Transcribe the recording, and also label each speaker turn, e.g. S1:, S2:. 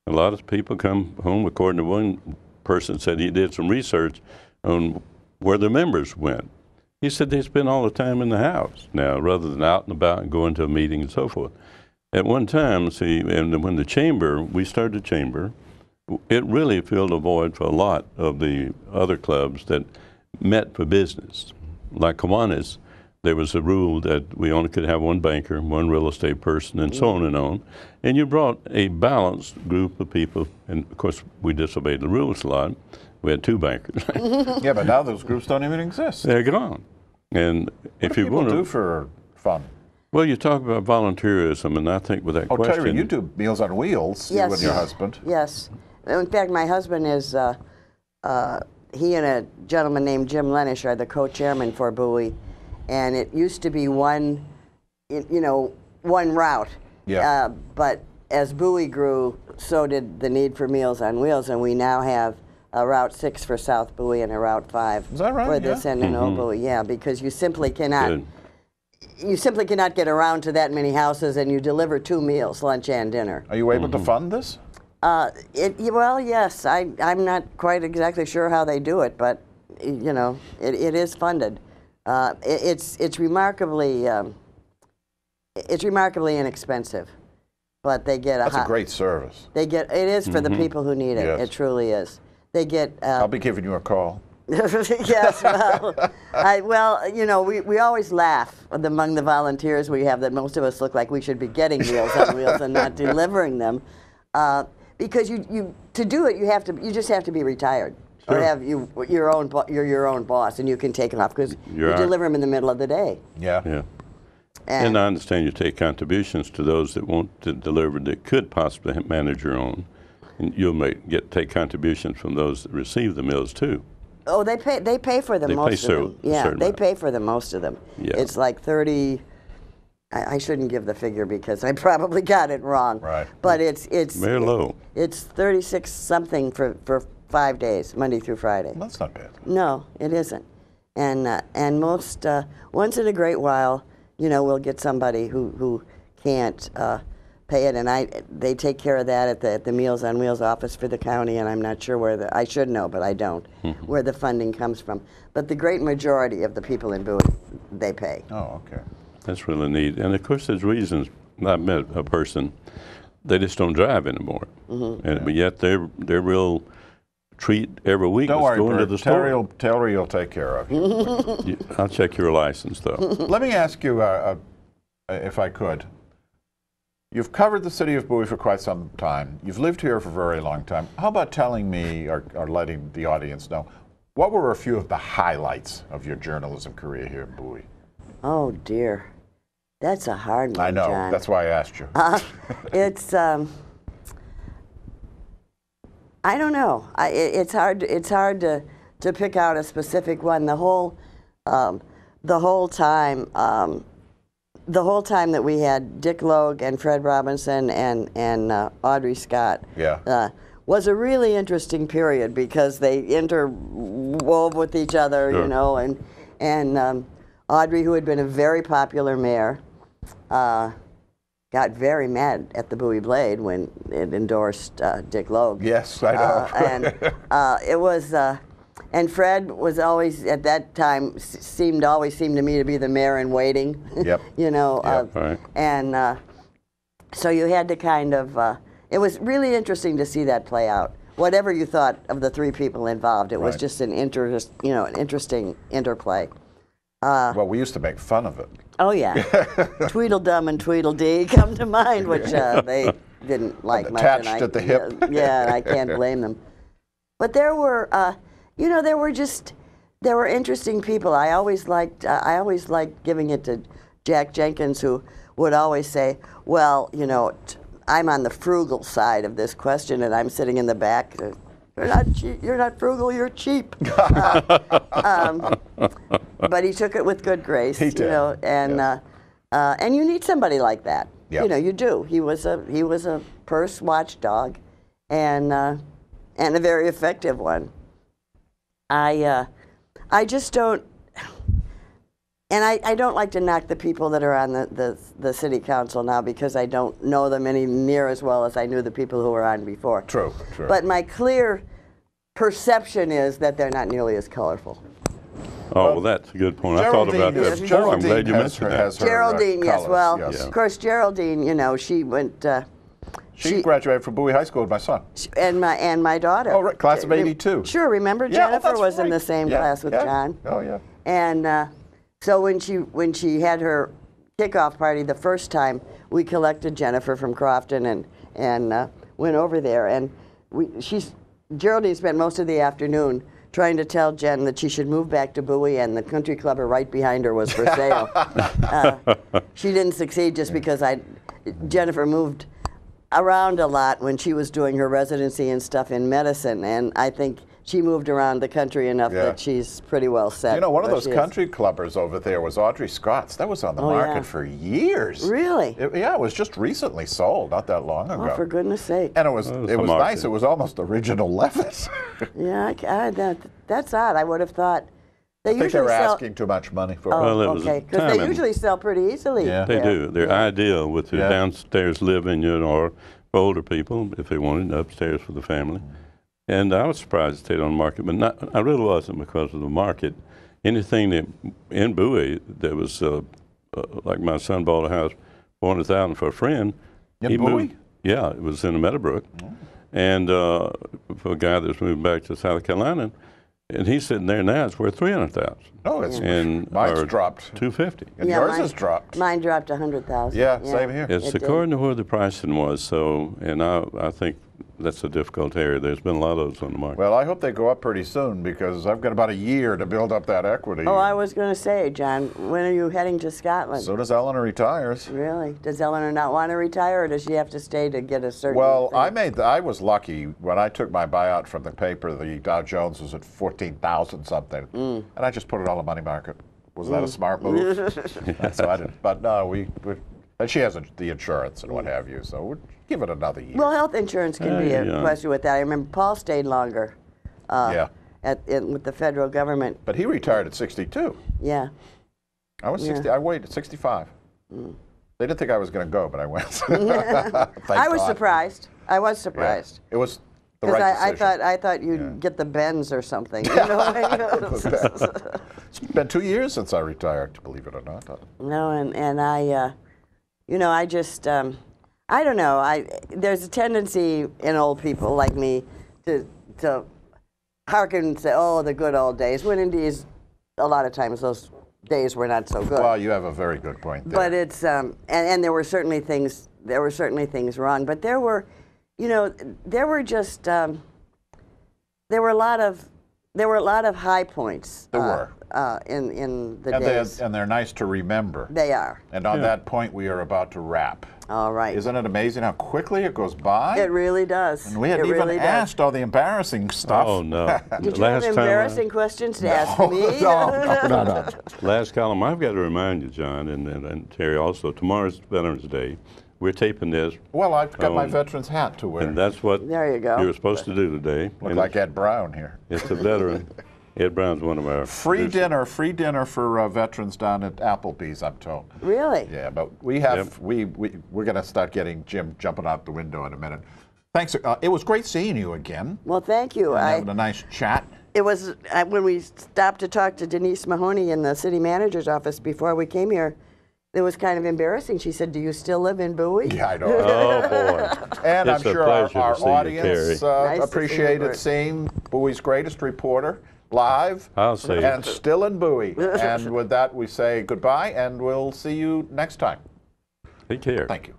S1: A lot of people come home, according to one person said he did some research on where the members went. He said they spend all the time in the house now rather than out and about and going to a meeting and so forth. At one time, see, and when the chamber, we started the chamber, it really filled a void for a lot of the other clubs that met for business. Like Kiwanis, there was a rule that we only could have one banker, one real estate person, and so on and on. And you brought a balanced group of people, and of course we disobeyed the rules a lot. We had two bankers.
S2: Yeah, but now those groups don't even exist.
S1: They're gone. And if you
S2: want
S1: want
S2: to do for fun?
S1: Well, you talk about volunteerism, and I think with that question.
S2: Terry, you do Meals on Wheels,
S3: yes.
S2: You and your husband.
S3: Yes. In fact, my husband is, he and a gentleman named Jim Lenish are the co-chairman for Bowie, and it used to be one route.
S2: Yeah.
S3: But as Bowie grew, so did the need for Meals on Wheels, and we now have a Route 6 for South Bowie and a Route 5
S2: Is that right?
S3: for this end of Old Bowie. Yeah, because you simply cannot.
S1: Good.
S3: You simply cannot get around to that many houses, and you deliver 2 meals, lunch and dinner.
S2: Are you able to fund this?
S3: Well, yes. I'm not quite exactly sure how they do it, but it is funded. It's remarkably inexpensive, but they get
S2: That's a great service.
S3: It is for the people who need it.
S2: Yes.
S3: It truly is. They get.
S2: I'll be giving you a call.
S3: Yes, we always laugh among the volunteers we have that most of us look like we should be getting Meals on Wheels and not delivering them, because to do it you just have to be retired.
S1: Sure.
S3: Or have you're your own boss and you can take off because you deliver them in the middle of the day.
S2: Yeah.
S1: Yeah. And I understand you take contributions to those that won't deliver that could possibly manage your own. And you'll take contributions from those that receive the meals too.
S3: Oh, they pay for them, most of them. Yeah, they pay for them, most of them.
S1: Yeah.
S3: It's like 30. I shouldn't give the figure because I probably got it wrong.
S2: Right.
S3: But it's
S1: very low.
S3: It's 36 something for 5 days, Monday through Friday.
S2: That's not bad.
S3: No, it isn't. And most once in a great while, we'll get somebody who can't pay it, and they take care of that at the Meals on Wheels office for the county, and I'm not sure where I should know, but I don't, where the funding comes from. But the great majority of the people in Bowie, they pay.
S2: Oh, okay.
S1: That's really neat. And of course, there's reasons. I met a person, they just don't drive anymore, but yet their real treat every week is going to the store.
S2: Terry will take care of you.
S1: I'll check your license, though.
S2: Let me ask you, if I could. You've covered the city of Bowie for quite some time. You've lived here for a very long time. How about telling me, or letting the audience know, what were a few of the highlights of your journalism career here in Bowie?
S3: Oh, dear. That's a hard one,
S2: I know.
S3: John.
S2: That's why I asked you.
S3: It's, I don't know. It's hard to pick out a specific one. The whole time that we had Dick Logue and Fred Robinson and Audrey Scott was a really interesting period because they interwove with each other, and Audrey, who had been a very popular mayor, got very mad at the Bowie Blade when it endorsed Dick Logue.
S2: Yes, I know.
S3: And it was. And Fred was always, at that time, always seemed to me to be the mayor in waiting.
S2: Yep.
S1: Right.
S3: And so you had to kind of, it was really interesting to see that play out. Whatever you thought of the 3 people involved, it was just an interesting interplay.
S2: Well, we used to make fun of it.
S3: Oh, yeah. Tweedledum and Tweedledee come to mind, which they didn't like much.
S2: Attached at the hip.
S3: Yeah, and I can't blame them. But there were, there were interesting people. I always liked giving it to Jack Jenkins, who would always say, well, I'm on the frugal side of this question, and I'm sitting in the back. You're not frugal, you're cheap. But he took it with good grace.
S2: He did.
S3: And you need somebody like that.
S2: Yep.
S3: You do. He was a purse watchdog, and a very effective one. I just don't. And I don't like to knock the people that are on the city council now because I don't know them any near as well as I knew the people who were on before.
S2: True, true.
S3: But my clear perception is that they're not nearly as colorful.
S1: Oh, well, that's a good point. I thought about that before. I'm glad you mentioned that.
S3: Geraldine, yes.
S2: Colors,
S3: Well,
S2: yes.
S3: of course, Geraldine, you know, she went.
S2: She graduated from Bowie High School with my son.
S3: And my daughter.
S2: Oh, right, class of '82.
S3: Sure, remember
S2: Yeah,
S3: Jennifer
S2: that's
S3: was in
S2: right.
S3: the same
S2: Yeah,
S3: class with
S2: yeah.
S3: John.
S2: Oh, yeah.
S3: And so when she had her kickoff party the first time, we collected Jennifer from Crofton and went over there. And Geraldine spent most of the afternoon trying to tell Jen that she should move back to Bowie, and the country club right behind her was for sale. She didn't succeed just because Jennifer moved around a lot when she was doing her residency and stuff in medicine, and I think she moved around the country enough that she's pretty well set.
S2: You know, one of
S3: where
S2: those
S3: she is.
S2: country clubbers over there was Audrey Scott's. That was on the market
S3: yeah.
S2: for years.
S3: Really?
S2: Yeah, it was just recently sold, not that long ago.
S3: Oh, for goodness sake.
S2: And it was nice. It was almost original Levis.
S3: Yeah, that's odd. I would have thought they
S2: I think they
S3: usually
S2: were
S3: sell.
S2: asking too much money for it.
S1: Well, it was
S3: Okay, because they
S1: timing.
S3: usually sell pretty easily.
S2: Yeah.
S1: They
S3: there.
S1: do. They're ideal with the
S2: Yeah.
S1: downstairs living, you know, or for older people if they wanted upstairs for the family. And I was surprised it stayed on the market, but I really wasn't because of the market. Anything that in Bowie that was like my son bought a house, $400,000 for a friend.
S2: In
S1: he
S2: Bowie?
S1: moved. Yeah, it was in Meadowbrook, and for a guy that's moving back to South Carolina, and he's sitting there now. It's worth $300,000.
S2: Oh, it's
S1: and
S2: mine's
S1: or
S2: dropped.
S1: $250.
S2: And
S3: Yeah,
S2: yours
S3: mine-
S2: has dropped.
S3: Mine dropped 100,000.
S2: Yeah, same here.
S1: It's
S3: It did.
S1: according to where the pricing was. So, and I think that's a difficult area. There's been a lot of those on the market.
S2: Well, I hope they go up pretty soon because I've got about a year to build up that equity.
S3: Oh, I was going to say, John, when are you heading to Scotland?
S2: As soon as Eleanor retires.
S3: Really? Does Eleanor not want to retire, or does she have to stay to get a certain
S2: Well,
S3: thing?
S2: I was lucky when I took my buyout from the paper. The Dow Jones was at 14,000 something, and I just put it on the money market. Was that a smart move? So I didn't. But no, and she has the insurance and what have you. So we'll give it another year.
S3: Well, health insurance can be a
S1: Yeah.
S3: question with that. I remember Paul stayed longer
S2: Yeah,
S3: with the federal government.
S2: but he retired at 62.
S3: Yeah.
S2: I was 60. I waited 65. They didn't think I was going to go, but I went.
S3: I was
S2: God.
S3: surprised. I was
S2: Yeah.
S3: surprised.
S2: It was the
S3: Because
S2: right decision.
S3: I thought you'd get the Benz or something. You know?
S2: It's been 2 years since I retired, believe it or not.
S3: No, and I, you know, I just, I don't know. There's a tendency in old people like me to hearken and say, "Oh, the good old days," when indeed, a lot of times those days were not so good.
S2: Well, you have a very good point there.
S3: But it's, and there were certainly things. There were certainly things wrong. But there were, you know, there were just, there were a lot of high points.
S2: There were.
S3: In the
S2: and
S3: days.
S2: they're nice to remember.
S3: They are.
S2: And on that point, we are about to wrap.
S3: All right.
S2: Isn't it amazing how quickly it goes by?
S3: It really does.
S2: And we hadn't
S3: it
S2: even
S3: really does.
S2: asked all the embarrassing stuff.
S1: Oh, no.
S3: Did you have embarrassing questions to ask me?
S2: No.
S1: Last column, I've got to remind you, John, and Terry also, tomorrow's Veterans Day. We're taping this,
S2: Well, I've got my veteran's hat to wear.
S1: and that's what
S3: There you go.
S1: you were supposed to do today.
S2: Look
S1: And
S2: like Ed Brown here.
S1: it's a veteran. Ed Brown's one of our
S2: Free
S1: producers.
S2: dinner for veterans down at Applebee's, I'm told.
S3: Really?
S2: Yeah, but we have we're going to start getting Jim jumping out the window in a minute. Thanks. It was great seeing you again.
S3: Well, thank you.
S2: And having a nice chat.
S3: It was when we stopped to talk to Denise Mahoney in the city manager's office before we came here. It was kind of embarrassing. She said, "Do you still live in Bowie?"
S2: Yeah, I know.
S1: Oh, boy.
S2: And
S1: It's
S2: I'm
S1: a
S2: sure
S1: pleasure
S2: our
S1: to see you,
S2: audience
S1: Terry.
S3: Nice to see you,
S2: appreciated
S3: Bert.
S2: seeing Bowie's greatest reporter live
S1: I'll say
S2: and still in Bowie. And with that, we say goodbye, and we'll see you next time.
S1: Take care.
S2: Thank you.